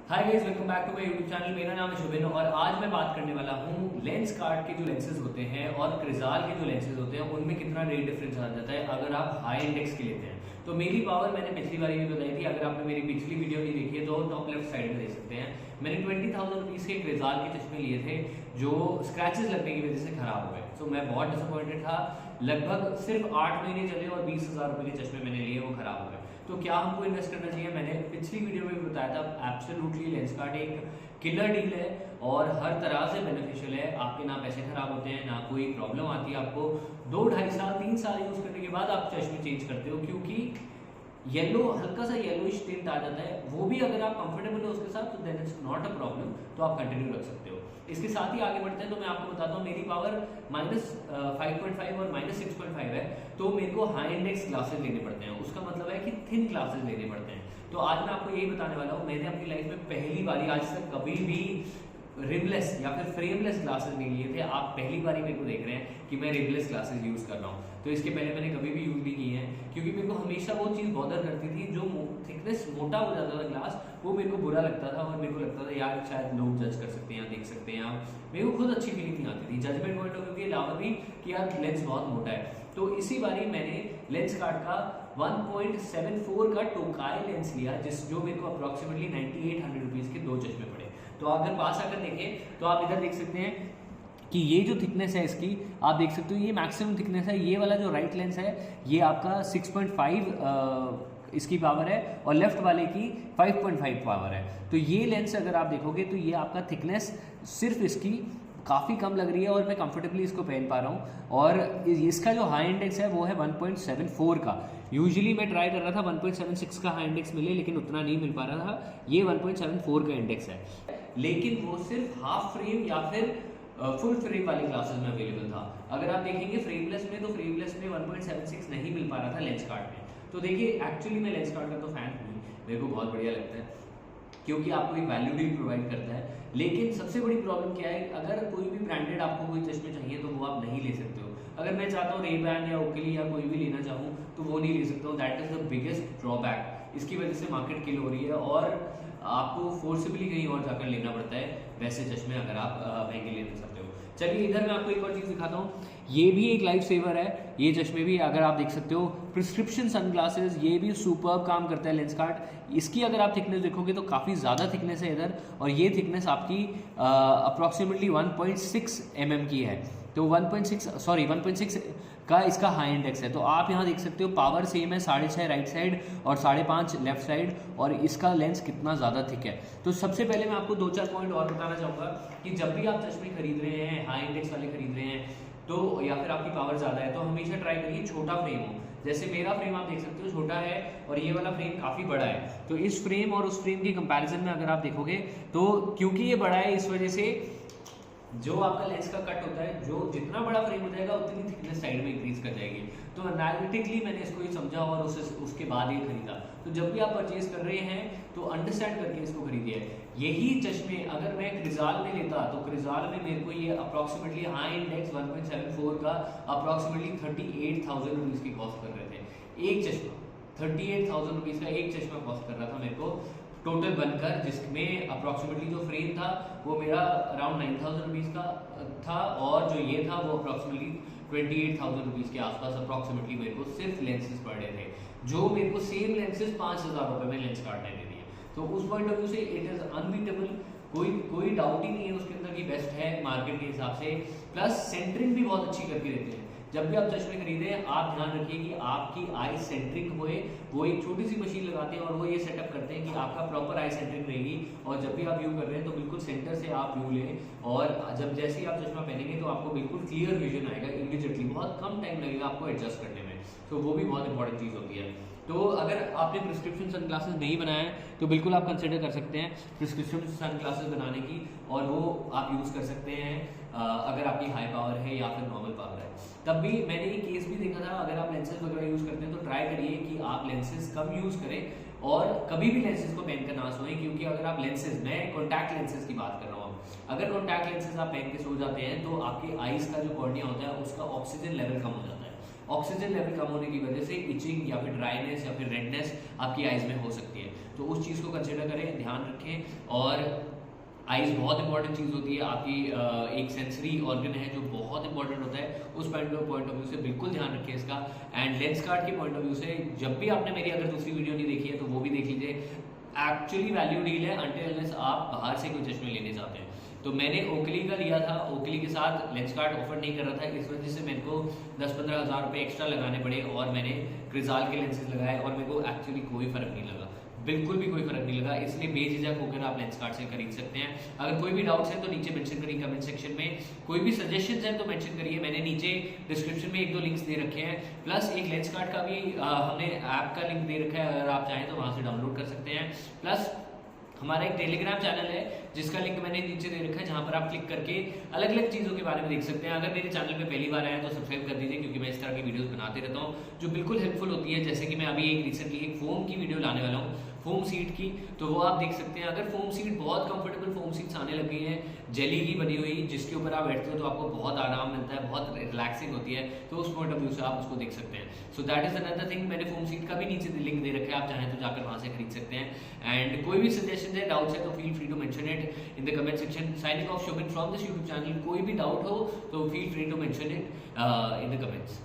Hi guys, welcome back to my YouTube channel. मेरा नाम है शुभिन और आज मैं बात करने वाला हूँ लेंसकार्ट के जो लेंसेज होते हैं और क्रिजाल के जो लेंसेज होते हैं उनमें कितना रेट डिफरेंस आ जाता है अगर आप हाई इंडेक्स के लेते हैं। तो मेरी पावर मैंने पिछली बार भी बताई थी, अगर आपने मेरी पिछली वीडियो नहीं देखी है तो टॉप लेफ्ट साइड में देख सकते हैं। मैंने 20,000 रुपीज़ के क्रिजाल के चश्मे लिए थे जो स्क्रैचेस लगने की वजह से खराब हो गए। तो मैं बहुत डिसअपॉइंटेड था। लगभग सिर्फ 8 महीने चले और 20,000 रुपये के चश्मे मैंने लिए, वो खराब हो गए। तो क्या हमको इन्वेस्ट करना चाहिए? मैंने पिछली वीडियो में भी बताया था, एब्सोल्युटली लेंसकार्ट एक किलर डील है और हर तरह से बेनिफिशियल है। आपके ना पैसे खराब होते हैं, ना कोई प्रॉब्लम आती है आपको। 2, 2.5 साल 3 साल यूज करने के बाद आप चश्मे चेंज करते हो, क्योंकि येलो हल्का सा येलोइश टिंट आ जाता है। वो भी अगर आप कंफर्टेबल हो उसके साथ तो then it's not a problem, तो आप कंटिन्यू रख सकते हो। इसके साथ ही आगे बढ़ते हैं तो मैं आपको बताता हूँ, मेरी पावर -5.5 और -6.5 है, तो मेरे को हाई इंडेक्स ग्लासेस लेने पड़ते हैं। उसका मतलब है कि थिन ग्लासेस लेने पड़ते हैं। तो आज मैं आपको यही बताने वाला हूँ, मैंने अपनी लाइफ में पहली बारी आज तक कभी भी रिमलेस या फिर फ्रेमलेस ग्लासेस नहीं लिए थे। आप पहली बार ही मेरे को देख रहे हैं कि मैं रिमलेस ग्लासेस यूज कर रहा हूँ। तो इसके पहले मैंने कभी भी यूज नहीं किए हैं, क्योंकि मेरे को हमेशा वो चीज़ बॉदर करती थी, जो थिकनेस मोटा हो जाता था ग्लास, वो मेरे को बुरा लगता था और मेरे को लगता था यार शायद लोग जज कर सकते हैं, देख सकते हैं। मेरे को खुद अच्छी फीलिंग नहीं आती थी, जजमेंट पॉइंट ऑफ व्यू के अलावा भी कि यार लेंस बहुत मोटा है। तो इसी बारी मैंने लेंसकार्ट का 1.74 का टोकाई लेंस लिया, जो मेरे को अप्रॉक्सीमेटली 9800 रुपीज़ के 2 चश्मे पड़े। तो अगर पास आकर देखें तो आप इधर देख सकते हैं कि ये जो थिकनेस है इसकी, आप देख सकते हो ये मैक्सिमम थिकनेस है। ये वाला जो राइट लेंस है ये आपका 6.5 इसकी पावर है और लेफ्ट वाले की 5.5 पावर है। तो ये लेंस अगर आप देखोगे तो ये आपका थिकनेस सिर्फ इसकी काफ़ी कम लग रही है और मैं कंफर्टेबली इसको पहन पा रहा हूँ। और इसका जो हाई इंडेक्स है वो है 1.74 का। यूजुअली मैं ट्राई कर रहा था 1.76 का हाई इंडेक्स मिले, लेकिन उतना नहीं मिल पा रहा था। ये 1.74 का इंडेक्स है, लेकिन वो सिर्फ हाफ फ्रेम या फिर फुल फ्रेम वाली क्लासेस में अवेलेबल था। अगर आप देखेंगे फ्रेमलेस में, तो फ्रेमलेस में 1.76 नहीं मिल पा रहा था लेंसकार्ट में। तो देखिए, एक्चुअली मैं लेंसकार्ट का तो फैन हूँ, मेरे को बहुत बढ़िया लगता है क्योंकि आपको एक वैल्यू डील प्रोवाइड करता है। लेकिन सबसे बड़ी प्रॉब्लम क्या है, अगर कोई भी ब्रांडेड आपको कोई चश्मे चाहिए तो वो आप नहीं ले सकते हो। अगर मैं चाहता हूँ रेबैन या ओकली या कोई भी लेना चाहूँ तो वो नहीं ले सकता हूँ। That is the biggest drawback. इसकी वजह से मार्केट किल हो रही है और आपको फोर्सिबली कहीं और जाकर लेना पड़ता है वैसे चश्मे, अगर आप महंगे लेना चाहते हो। चलिए इधर मैं आपको एक और चीज़ दिखाता हूँ। ये भी एक लाइफ सेवर है, ये चश्मे भी अगर आप देख सकते हो, प्रिस्क्रिप्शन सनग्लासेस, ये भी सुपर्ब काम करता है लेंसकार्ट। इसकी अगर आप थिकनेस देखोगे तो काफ़ी ज़्यादा थिकनेस है इधर, और ये थिकनेस आपकी अप्रॉक्सीमेटली 1.6 mm की है। तो 1.6 का इसका हाई इंडेक्स है। तो आप यहाँ देख सकते हो पावर सेम है, 6.5 राइट साइड और 5.5 लेफ्ट साइड, और इसका लेंस कितना ज़्यादा थिक है। तो सबसे पहले मैं आपको 2-4 पॉइंट और बताना चाहूँगा कि जब भी आप चश्मे खरीद रहे हैं, हाई इंडेक्स वाले खरीद रहे हैं, तो या फिर आपकी पावर ज़्यादा है, तो हमेशा ट्राई करिए छोटा फ्रेम हो। जैसे मेरा फ्रेम आप देख सकते हो छोटा है और ये वाला फ्रेम काफ़ी बड़ा है। तो इस फ्रेम और उस फ्रेम के कंपैरिजन में अगर आप देखोगे तो क्योंकि ये बड़ा है, इस वजह से जो आपका लेंस का कट होता है, जो जितना बड़ा फ्रेम हो जाएगा उतनी थिकनेस साइड में इंक्रीज कर जाएगी। तो एनालिटिकली मैंने इसको ही समझा और उसके बाद ही खरीदा। तो जब भी आप परचेज कर रहे हैं तो अंडरस्टैंड करके इसको खरीदिए। यही चश्मे अगर मैं क्रिजाल में लेता तो क्रिजाल में मेरे को ये अप्रॉक्सीमेटली हाई इंडेक्स 1.74 का अप्रॉक्सीमेटली 38,000 रुपीज़ की कॉस्ट कर रहे थे। एक चश्मा 38,000 रुपीज़ का एक चश्मा कॉस्ट कर रहा था मेरे को टोटल बनकर, जिसमें अप्रॉक्सीमेटली जो फ्रेम था वो मेरा अराउंड 9,000 रुपीज़ का था और जो ये था वो अप्रॉक्सीमेटली 28,000 रुपीज़ के आसपास अप्रॉक्सीमेटली मेरे को सिर्फ लेंसेज पड़ रहे थे, जो मेरे को सेम लेंसेज 5,000 रुपये में लेंसकार्ट ने दे दिए। तो उस पॉइंट ऑफ व्यू से इट इज़ अनबीटेबल, कोई डाउट ही नहीं है उसके अंदर कि बेस्ट है मार्केट के हिसाब से। प्लस सेंटरिंग भी बहुत अच्छी करके देते हैं। जब भी आप चश्मे खरीदें आप ध्यान रखिए कि आपकी आई सेंट्रिक होए। वो एक छोटी सी मशीन लगाते हैं और वो ये सेटअप करते हैं कि आपका प्रॉपर आई सेंट्रिक रहेगी, और जब भी आप व्यू कर रहे हैं तो बिल्कुल सेंटर से आप व्यू लें, और जब जैसे ही आप चश्मा पहनेंगे तो आपको बिल्कुल क्लियर विजन आएगा इमीडिएटली। बहुत कम टाइम लगेगा आपको एडजस्ट करने में, तो वो भी बहुत इंपॉर्टेंट चीज़ होती है। तो अगर आपने प्रिस्क्रिप्शन सनग्लासेस नहीं बनाया है तो बिल्कुल आप कंसिडर कर सकते हैं प्रिस्क्रिप्शन सनग्लासेस बनाने की, और वो आप यूज़ कर सकते हैं अगर आपकी हाई पावर है या फिर नॉर्मल पावर है। तब भी मैंने एक केस भी देखा था, अगर आप लेंसेज वगैरह यूज़ करते हैं तो ट्राई करिए कि आप लेंसेज कम यूज़ करें और कभी भी लेंसेज को पहनकर ना सोएं, क्योंकि अगर आप लेंसेज, मैं कॉन्टैक्ट लेंसेज की बात कर रहा हूँ, अगर कॉन्टैक्ट लेंसेज आप पहन के सो जाते हैं तो आपकी आइज़ का जो कॉर्निया होता है उसका ऑक्सीजन लेवल कम हो जाता है। ऑक्सीजन लेवल कम होने की वजह से इचिंग या फिर ड्राइनेस या फिर रेडनेस आपकी आइज़ में हो सकती है। तो उस चीज़ को कंसिडर करें, ध्यान रखें। और आइज़ बहुत इंपॉर्टेंट चीज़ होती है, आपकी एक सेंसरी ऑर्गन है जो बहुत इंपॉर्टेंट होता है, उस पॉइंट ऑफ व्यू से बिल्कुल ध्यान रखिए इसका। एंड लेंस कार्ड के पॉइंट ऑफ व्यू से जब भी आपने मेरी अगर दूसरी वीडियो नहीं देखी है तो वो भी देख लीजिए। एक्चुअली वैल्यू डील है अनटिल आप बाहर से कोई चश्मे लेने जाते हैं। तो मैंने ओकली का लिया था, ओकली के साथ लेंस कार्ड ऑफर नहीं कर रहा था, इस वजह से मेरे को 10-15 हज़ार रुपये एक्स्ट्रा लगाने पड़े और मैंने क्रिजाल के लेंसेज लगाए और मेरे को एक्चुअली कोई फ़र्क नहीं लगा, बिल्कुल भी कोई फर्क नहीं लगा। इसलिए बेझिझक होकर आप लेंस कार्ड से खरीद सकते हैं। अगर कोई भी डाउट्स है तो नीचे मेंशन करिए कमेंट सेक्शन में, कोई भी सजेशंस हैं तो मेंशन करिए। मैंने नीचे डिस्क्रिप्शन में 1-2 लिंक्स दे रखे हैं, प्लस एक लेंस कार्ड का भी हमने ऐप का लिंक दे रखा है, अगर आप चाहें तो वहाँ से डाउनलोड कर सकते हैं। प्लस हमारा एक टेलीग्राम चैनल है जिसका लिंक मैंने नीचे दे रखा है, जहाँ पर आप क्लिक करके अलग अलग चीज़ों के बारे में देख सकते हैं। अगर मेरे चैनल पे पहली बार आए तो सब्सक्राइब कर दीजिए, क्योंकि मैं इस तरह की वीडियोस बनाते रहता हूँ जो बिल्कुल हेल्पफुल होती है। जैसे कि मैं अभी एक रिसेंटली एक फोम की वीडियो लाने वाला हूँ, फोम सीट की, तो वो आप देख सकते हैं। अगर फोम सीट बहुत कंफर्टेबल फोम सीट्स आने लग गई हैं, जेली की बनी हुई, जिसके ऊपर आप बैठते हो तो आपको बहुत आराम मिलता है, बहुत रिलैक्सिंग होती है, तो उस पॉइंट ऑफ व्यू से आप उसको देख सकते हैं। So that is another thing. मैंने फोम सीट का भी नीचे लिंक दे रखा है, आप चाहें तो जाकर वहाँ से खरीद सकते हैं। एंड कोई भी सजेशन है, डाउट्स है तो feel free to mention it in the comment section. Signing off Shobhin from this YouTube channel. कोई भी डाउट हो तो feel free to mention it in the comments.